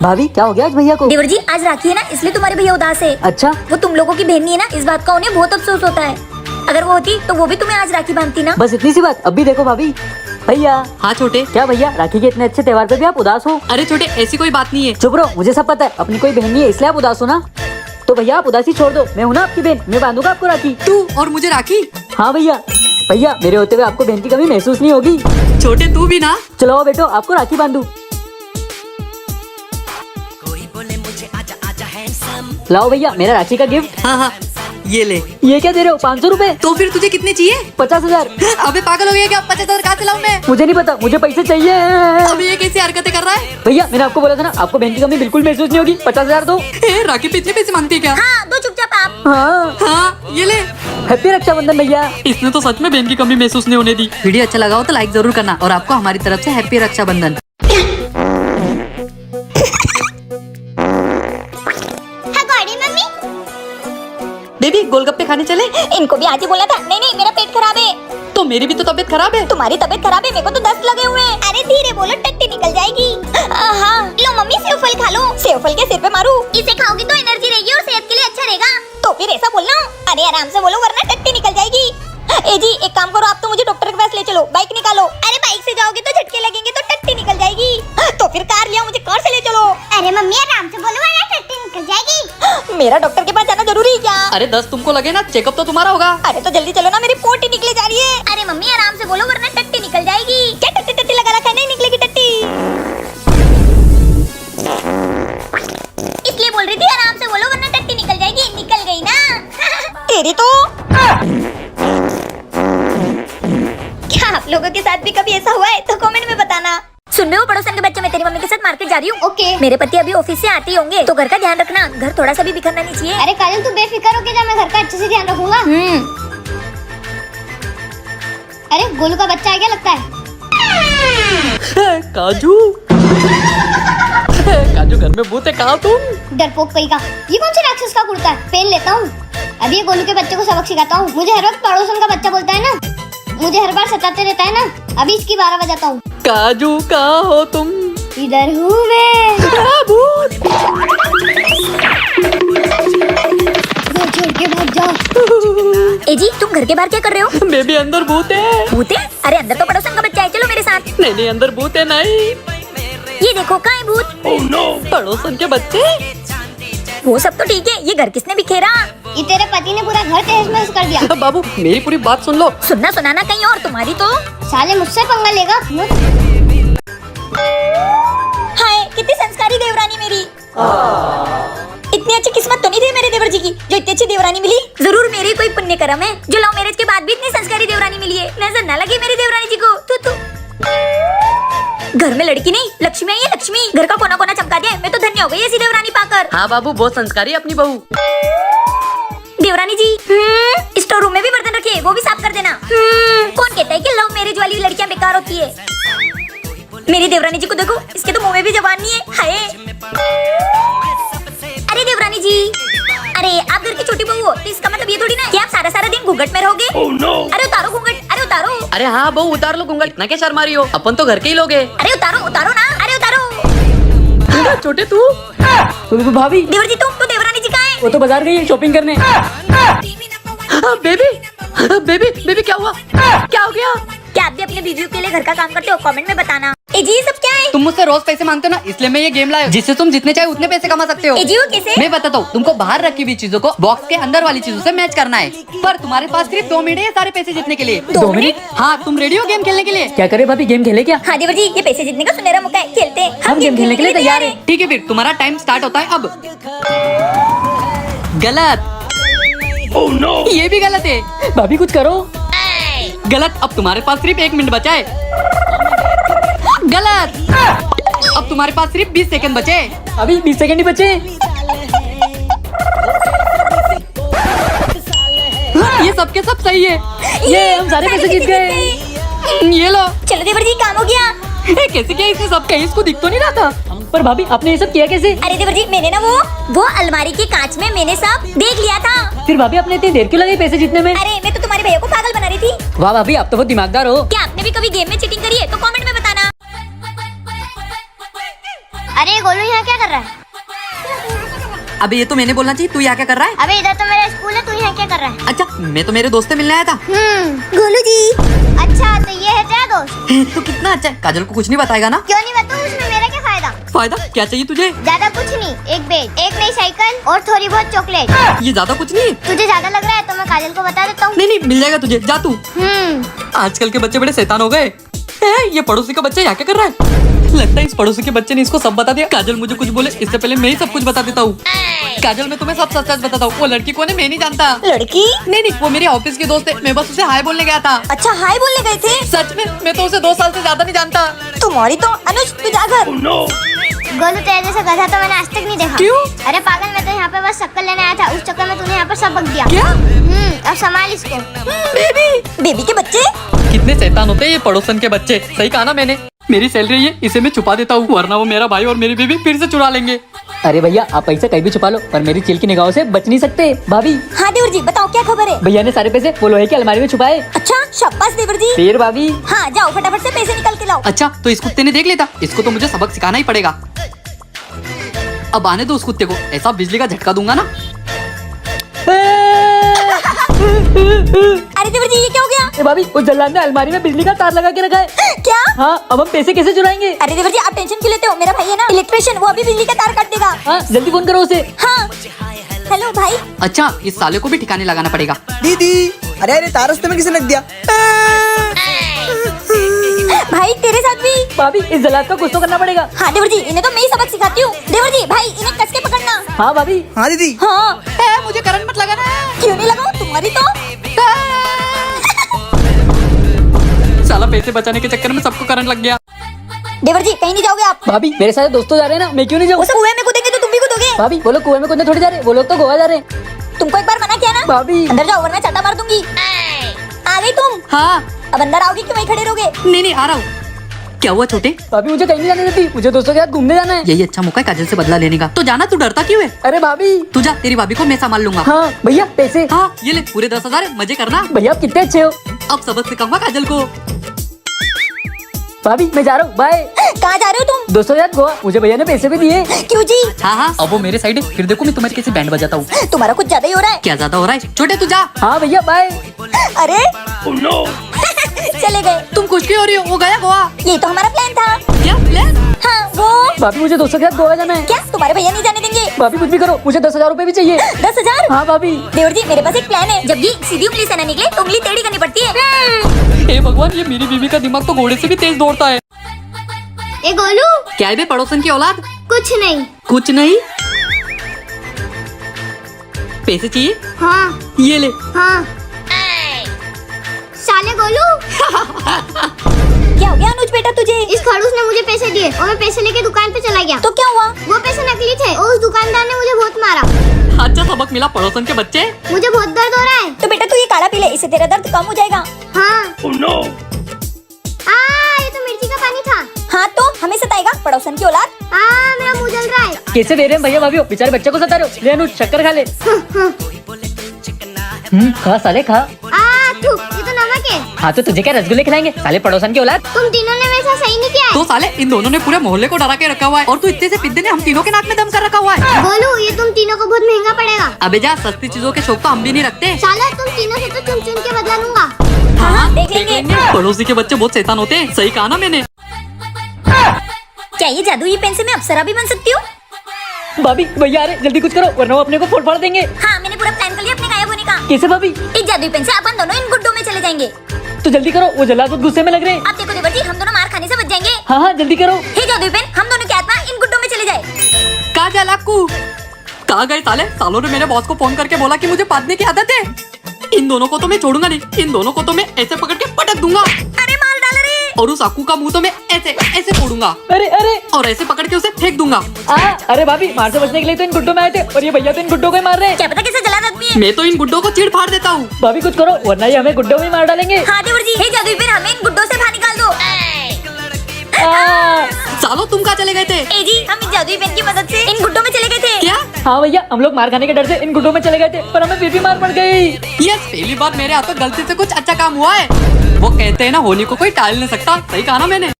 भाभी क्या हो गया आज भैया को? देवर जी आज राखी है ना, इसलिए तुम्हारे भैया उदास है। अच्छा वो तुम लोगों की बहन नहीं है ना, इस बात का उन्हें बहुत अफसोस होता है। अगर वो होती तो वो भी तुम्हें आज राखी बांधती ना। बस इतनी सी बात। अब भी देखो भाभी। भैया हाँ छोटे। क्या भैया, राखी के इतने अच्छे त्योहार पे भी आप उदास हो? अरे छोटे ऐसी कोई बात नहीं है। चुप रहो, मुझे सब पता है। अपनी कोई बहन नहीं है इसलिए आप उदास हो ना। तो भैया आप उदासी छोड़ दो, मैं हूँ ना आपकी बहन, मैं बांधूंगा आपको राखी। तू और मुझे राखी? हाँ भैया। भैया मेरे होते हुए आपको बहन की कमी महसूस नहीं होगी। छोटे तू भी ना। चलो आओ बेटो, आपको राखी बांधू। लाओ भैया मेरा राखी का गिफ्ट। हाँ हाँ ये ले। ये क्या दे रहे हो? 500 रूपए? तो फिर तुझे कितने चाहिए? 50,000। अबे पागल हो गया क्या? 50,000 कहाँ से लाऊं मैं? मुझे नहीं पता, मुझे पैसे चाहिए। अबे ये कैसी हरकतें कर रहा है? भैया मैंने आपको बोला था ना, आपको बहन की कमी बिल्कुल महसूस नहीं होगी। 50,000 दो। राखी पे इतने पैसे मांगती है क्या? हाँ दो चुपचाप आप। हाँ हाँ ये ले। हैप्पी रक्षाबंधन भैया। इसने तो सच में बहन की कमी महसूस नहीं होने दी। वीडियो अच्छा लगा हो तो लाइक जरूर करना और आपको हमारी तरफ से हैप्पी रक्षाबंधन। बेबी गोलगप्पे खाने चले? इनको भी आज ही बोला था। नहीं नहीं मेरा पेट खराब है। तो मेरी भी तो तबीयत खराब है। तुम्हारी तबीयत खराब है, मेरे को तो 10 लगे हुए हैं। अरे धीरे बोलो, टट्टी निकल जाएगी। हाँ लो मम्मी सेव फल खा लो। सेव फल के सिर पे मारू? इसे खाओगी तो एनर्जी रहेगी और सेहत के लिए अच्छा रहेगा। तो फिर ऐसा बोलना। अरे आराम से बोलो वरना टट्टी निकल जाएगी। ए जी एक काम करो, आप तो मुझे डॉक्टर के पास ले चलो। बाइक निकालो। अरे बाइक से जाओगे तो झटके लगेंगे तो टट्टी निकल जाएगी। तो फिर कार लिया, मुझे कार से ले चलो। अरे मम्मी आराम से बोलो वरना टट्टी निकल जाएगी। मेरा डॉक्टर के पास जाना जरूरी है क्या? अरे 10 तुमको लगे ना, चेकअप तो तुम्हारा होगा। अरे तो जल्दी चलो ना, मेरी पोटी निकले जा रही है। अरे मम्मी आराम से बोलो वरना टट्टी निकल जाएगी। क्या टट्टी टट्टी लगा रखा है? नहीं निकलेगी टट्टी। इसलिए बोल रही थी आराम से बोलो वरना टट्टी निकल जाएगी। निकल गई ना। तेरी तो क्या आप लोगों के साथ भी कभी ऐसा हुआ है तो कमेंट में बताना। सुन रहे हो पड़ोसन के बच्चे, मैं तेरी मम्मी के साथ मार्केट जा रही हूँ। ओके। मेरे पति अभी ऑफिस से आते ही होंगे तो घर का ध्यान रखना। घर थोड़ा सा भी बिखरना नहीं चाहिए। अरे काजल तू बेफिक्र होके जा, मैं घर का अच्छे से ध्यान रखूंगा। अरे गोलू का बच्चा है क्या लगता है? काजू काजू घर में भूत है, कहाँ तुम? डरपोक कहीं का। ये कौन से राक्षस का कुर्ता है? पहन लेता हूँ। अभी ये गोलू के बच्चे को सबक सिखाता हूँ। मुझे हर वक्त पड़ोसन का बच्चा बोलता है ना, मुझे हर बार सताते रहता है ना। अभी इसकी 12 बजाता हूँ। काजू कहाँ हो तुम? इधर हूँ मैं। भूत। छोड़ के भाग जाओ। ए जी तुम घर के बाहर क्या कर रहे हो? बेबी अंदर भूत है। भूत है? अरे अंदर तो पड़ोसन का बच्चा है, चलो मेरे साथ। नहीं नहीं अंदर भूत है। नहीं ये देखो कहाँ है भूत? पड़ोसन के बच्चे। वो सब तो ठीक है, ये घर किसने बिखेरा? ये तेरे पति ने पूरा घर तहस-नहस कर दिया। बाबू मेरी पूरी बात सुन लो। सुनना सुनाना कहीं और, तुम्हारी तो। साले मुझसे पंगा लेगा। हाय कितनी संस्कारी देवरानी मेरी। इतनी अच्छी किस्मत तो नहीं थी मेरे देवर जी की जो इतनी अच्छी देवरानी मिली। जरूर मेरी कोई पुण्य कर्म है जो लव मैरिज के बाद भी इतनी संस्कारी देवरानी मिली है। नजर न लगे मेरी देवरानी जी को। तू घर में लड़की नहीं लक्ष्मी आई है, लक्ष्मी। घर का कोना कोना चमका दिया। मैं तो धन्य हो गई ऐसी देवरानी पाकर। हाँ बाबू बहुत संस्कारी है अपनी बहू। देवरानी जी स्टोर रूम में भी बर्तन रखिए, वो भी साफ कर देना। कौन कहता है कि लव मैरिज वाली लड़कियां बेकार होती है? मेरी देवरानी जी को देखो, इसके तो मुंह में भी जबान नहीं है। हाय अरे देवरानी जी, अरे आप घर की छोटी बहू हो तो इसका मतलब ये थोड़ी ना कि आप सारा सारा दिन घूंघट में रहोगे। अरे उतारो घूंघट, अरे उतारो। अरे हाँ बहू उतार लो घूंघट, इतना क्या शर्मा रही हो? अपन तो घर के ही लोग हैं। अरे उतारो उतारो ना, अरे उतारो। छोटे तू। भाभी देवर जी तुम तो देवरानी जी कहाँ है? वो तो बाजार गई है शॉपिंग करने। बेबी बेबी बेबी क्या हुआ? क्या हो गया? क्या आप भी अपने बीवियों के लिए घर का काम करते हो? कमेंट में बताना। ए जी ये सब क्या है? तुम मुझसे रोज पैसे मांगते हो ना, इसलिए मैं ये गेम लाया जिससे तुम जितने चाहे उतने पैसे कमा सकते हो। ए जी वो कैसे? मैं बताता हूँ। तुमको बाहर रखी हुई चीजों को बॉक्स के अंदर वाली चीजों से मैच करना है, पर तुम्हारे पास सिर्फ 2 मिनट है सारे पैसे जीतने के लिए। 2 मिनट? हाँ तुम रेडी हो गेम खेलने के लिए? क्या करे भाभी, गेम खेले क्या? हाँ देवर जी ये पैसे जीतने का सुनहरा मौका है, खेलते हैं। हम गेम खेलने के लिए तैयार है। ठीक है फिर तुम्हारा टाइम स्टार्ट होता है अब। गलत। ये भी गलत है। भाभी कुछ करो। गलत। अब तुम्हारे पास सिर्फ 1 मिनट बचा है। गलत। अब तुम्हारे पास सिर्फ 20 सेकंड बचे। अभी 20 सेकंड ही बचे। ये सबके सब सही है। ये हम सारे पैसे जीत गए। ये लो। चलो देवर जी काम हो गया। कैसे किया इसने सब? कहीं इसको दिख तो नहीं रहा था। पर भाभी आपने ये सब किया कैसे? अरे देवर जी मैंने ना वो अलमारी के कांच में मैंने सब देख लिया था। फिर भाभी आपने इतनी देर क्यों लगी पैसे जीतने में? अरे मैं तो तुम्हारे भैया को पागल बना रही थी। वाह भाभी आप तो बहुत दिमागदार हो। क्या आपने भी कभी गेम में चीटिंग करी है? तो कमेंट में बताना। अरे गोलू यहाँ क्या कर रहा है? अबे ये तो मैंने बोलना चाहिए, तू यहाँ क्या कर रहा है? अबे इधर तो मेरा स्कूल है, तू यहाँ क्या कर रहा है? अच्छा, मैं तो मेरे दोस्त से मिलने आया था। गोलू जी। अच्छा तो ये है तेरा दोस्त? तो कितना अच्छा है, काजल को कुछ नहीं बताएगा ना? क्यों नहीं बताऊँ, उसमें मेरा क्या फायदा? फायदा क्या चाहिए तुझे? ज्यादा कुछ नहीं, एक बेड, एक नई साइकिल और थोड़ी बहुत चॉकलेट। ये ज्यादा कुछ नहीं है। तुझे ज्यादा लग रहा है तो मैं काजल को बता देता हूँ। नहीं नहीं, मिल जाएगा तुझे, जा तू। आजकल के बच्चे बड़े शैतान हो गए। ये पड़ोसी का बच्चा यहाँ क्या कर रहा है? लगता है इस पड़ोसी के बच्चे ने इसको सब बता दिया। काजल मुझे कुछ बोले इससे पहले मैं ही सब कुछ बता देता हूँ। काजल मैं तुम्हें सब सच सच बताता हूँ। वो लड़की कौन है मैं नहीं जानता। लड़की? नहीं, वो मेरे ऑफिस की दोस्त है, मैं बस उसे हाय बोलने गया था। अच्छा हाय बोलने गए थे? सच में मैं तो उसे 2 साल से ज्यादा नहीं जानता। तुम्हारी तो अनुज, तू जा घर। गोलू तेरे जैसा गधा तो मैंने आज तक नहीं देखा। क्यों? अरे पागल, मैं तो यहाँ पे बस शक्कर लेने आया था, उस चक्कर में तूने यहाँ पर सब बक दिया। क्या? अब संभाल इसको। बेबी के बच्चे? कितने शैतान होते हैं ये पड़ोसन के बच्चे। सही कहा ना मैंने। मेरी सैलरी है, इसे मैं छुपा देता हूँ, वरना वो मेरा भाई और मेरी बीवी फिर से चुरा लेंगे। अरे भैया आप पैसे कहीं भी छुपा लो पर मेरी चिल की निगाहों से बच नहीं सकते। भाभी हाँ देवर जी, बताओ क्या खबर है? भैया ने सारे पैसे वो लोहे की अलमारी में छुपाए। अच्छा शाबाश देवर जी। फिर भाभी हाँ जाओ फटाफट से पैसे निकल के लाओ। अच्छा तो इस कुत्ते ने देख लेता, इसको तो मुझे सबक सिखाना ही पड़ेगा। अब आने दो उस कुत्ते को, ऐसा बिजली का झटका दूंगा ना। अरे देवर जी ये क्या हो गया? ए भाभी उस जल्लाद ने अलमारी में बिजली का तार लगा के रखा है। क्या? हाँ अब हम पैसे कैसे चुराएंगे? अरे देवर जी आप टेंशन क्यों लेते हो, मेरा भाई है ना इलेक्ट्रिशियन, वो अभी बिजली का तार काट देगा। हाँ जल्दी फोन करो उसे। हाँ हेलो भाई। अच्छा इस साले को भी ठिकाने लगाना पड़ेगा। दीदी, अरे तार रास्ते में किसे लग दिया? भाई तेरे साथ भी? भाभी इस जल्लाद का कुछ तो करना पड़ेगा। हाँ देवर जी, इन्हें तो मैं ही सबक सिखाती हूँ। देवर जी भाई इन्हें कस के पकड़ना। हाँ भाभी। हाँ दीदी। हाँ मुझे करंट मत लगाना। क्यों नहीं लगाओ, तुम्हारी तो। साला पैसे बचाने के चक्कर में सबको करंट लग गया। देवर जी कहीं नहीं जाओगे आप? भाभी मेरे सारे दोस्तों जा रहे हैं ना, मैं क्यों नहीं जाऊँ? वो सब कुएं में कूदेंगे तो तुम भी कूदोगे। भाभी वो लोग कुएं में कूदने थोड़ी जा रहे, वो लोग तो गोवा जा रहे हैं। तुमको एक बार मना किया ना। भाभी अंदर जाओ वरना चाटा मार दूंगी। आ गई तुम? हाँ। अब अंदर आओगी कि वहीं खड़े रहोगे? नहीं आ रहा हूँ। क्या हुआ छोटे? भाभी मुझे कहीं नहीं जाने देती, मुझे दोस्तों के साथ घूमने जाना है। यही अच्छा मौका है काजल से बदला लेने का। तो जाना, तू डरता क्यों है? अरे भाभी। तू जा, तेरी भाभी को मैं संभाल लूंगा। हाँ भैया पैसे। हाँ ये ले पूरे 10,000 मजे करना। भैया आप कितने अच्छे हो। अब सबक सिखाऊंगा काजल को। भाभी मैं जा रहा हूँ, बाय। कहाँ जा रहे हो तुम? दोस्तों के साथ गोवा, मुझे भैया ने पैसे भी दिए। क्यों जी? हाँ अब वो मेरे साइड है, फिर देखो मैं तुम्हारे कैसे बैंड बजाता हूँ। तुम्हारा कुछ ज्यादा ही हो रहा है। क्या ज्यादा हो रहा है? छोटे तू जा। हाँ भैया बाय। अरे चले गए। तुम खुश क्यों हो रही हो? वो गया गोवा। ये तो हमारा प्लान था। क्या प्लान? हाँ वो। भाभी मुझे दोस्तों के साथ गोवा जाना है। क्या तुम्हारे भैया नहीं जाने देंगे? भाभी कुछ भी करो, मुझे 10,000 रूपए भी चाहिए। 10,000? हाँ भाभी। देवर जी मेरे पास एक प्लान है, जब ये सीधी उंगली से न निकले तो उंगली टेढ़ी करनी पड़ती है। हे भगवान, ये मेरी बीवी का दिमाग तो घोड़े से भी तेज दौड़ता है। ए गोलू, क्या है बे पड़ोसन की औलाद? कुछ नहीं। कुछ नहीं? पैसे चाहिए? हाँ ये ले। हाँ। साले गोलू, क्या हो गया अनुज बेटा तुझे? इस खड़ूस ने मुझे पैसे दिए और मैं पैसे लेके दुकान पे चला गया। तो क्या हुआ? वो पैसे नकली थे और उस दुकानदार ने मुझे बहुत मारा। अच्छा सबक मिला पड़ोसन के बच्चे। मुझे बहुत दर्द हो रहा है। तो बेटा तू ये काढ़ा पी ले, इससे तेरा दर्द कम हो जाएगा। हाँ। ये तो मिर्ची का पानी था। हाँ तो हमें सताएगा पड़ोसन की औलाद। मेरा मुंह जल रहा है। कैसे दे रहे हैं भैया भाभी, बेचारे बच्चे को सता रहे हो। ले अनुज शक्कर खा ले। खा साले खा। थू, ये तो नमक है। हाँ तो तुझे क्या रसगुल्ले खिलाएंगे साले पड़ोसन की औलाद। तुम तीनों ने वैसा सही नहीं किया है। तो साले इन दोनों ने पूरे मोहल्ले को डरा के रखा हुआ है और तू इतने से पिद्दे ने हम तीनों के नाक में दम कर रखा हुआ है। बोलू ये तुम तीनों को बहुत महंगा पड़ेगा। अबे जा, सस्ती चीजों के शौक तो हम भी नहीं रखते। साला तुम तीनों से तो चुन चुन के बदला लूंगा। हाँ देख लेंगे। पड़ोसी के बच्चे बहुत शैतान होते हैं। सही कहा ना मैंने। क्या ये जादुई पेन से मैं अप्सरा भी बन सकती हूँ? भाभी भैया अरे जल्दी कुछ करो वरना वो अपने को फोड़ फाड़ देंगे। हाँ मैंने पूरा प्लान कर लिया अपने गायब होने का। कैसे भाभी? इस जादुई पेन से अपन दोनों इन गुड्डों में चले जाएंगे। तो जल्दी करो, वो जल्लाद बहुत गुस्से में लग रहे हैं। अब देखो देवर जी, हम दोनों मार खाने से बच जाएंगे। हाँ हाँ जल्दी करो। हे जादुई पेन, हम दोनों की आत्मा इन गुड्डों में चले जाए। कहा जा लाकू? कहा गए साले? सालों ने मेरे बॉस को फोन करके बोला कि मुझे पादने की आदत है। इन दोनों को तो मैं छोड़ूंगा नहीं, इन दोनों को तो मैं ऐसे पकड़ के पटक दूंगा। अरे मार डाल रे। और उस आकू का मुंह तो मैं ऐसे ऐसे फोड़ूंगा अरे अरे और ऐसे पकड़ के उसे फेंक दूंगा। अरे भाभी मार से बचने के लिए तो इन गुड्डों में आए थे और ये भैया तो इन गुड्डों को ही मार रहे हैं। क्या पता कैसे जलाद आदमी है। मैं तो इन गुड्डों को चीड़ फाड़ देता हूँ। भाभी कुछ करो वरना ये हमें गुड्डों में ही मार डालेंगे। हाँ देवर जी, हे जादुई पेन हमें इन गुड्डों से बाहर निकाल दो। सालो तुम कहाँ चले गए थे? ए जी, हम इस जादुई पेन की मदद से इन गुड्डों में चले गए थे। क्या? हाँ भैया हम लोग मार खाने के डर से इन गुड्डों में चले गए थे पर हमें फिर भी मार पड़ गई। यस, पहली बार मेरे हाथों गलती से कुछ अच्छा काम हुआ है। वो कहते हैं ना, होली को कोई टाल नहीं सकता। सही कहा ना मैंने।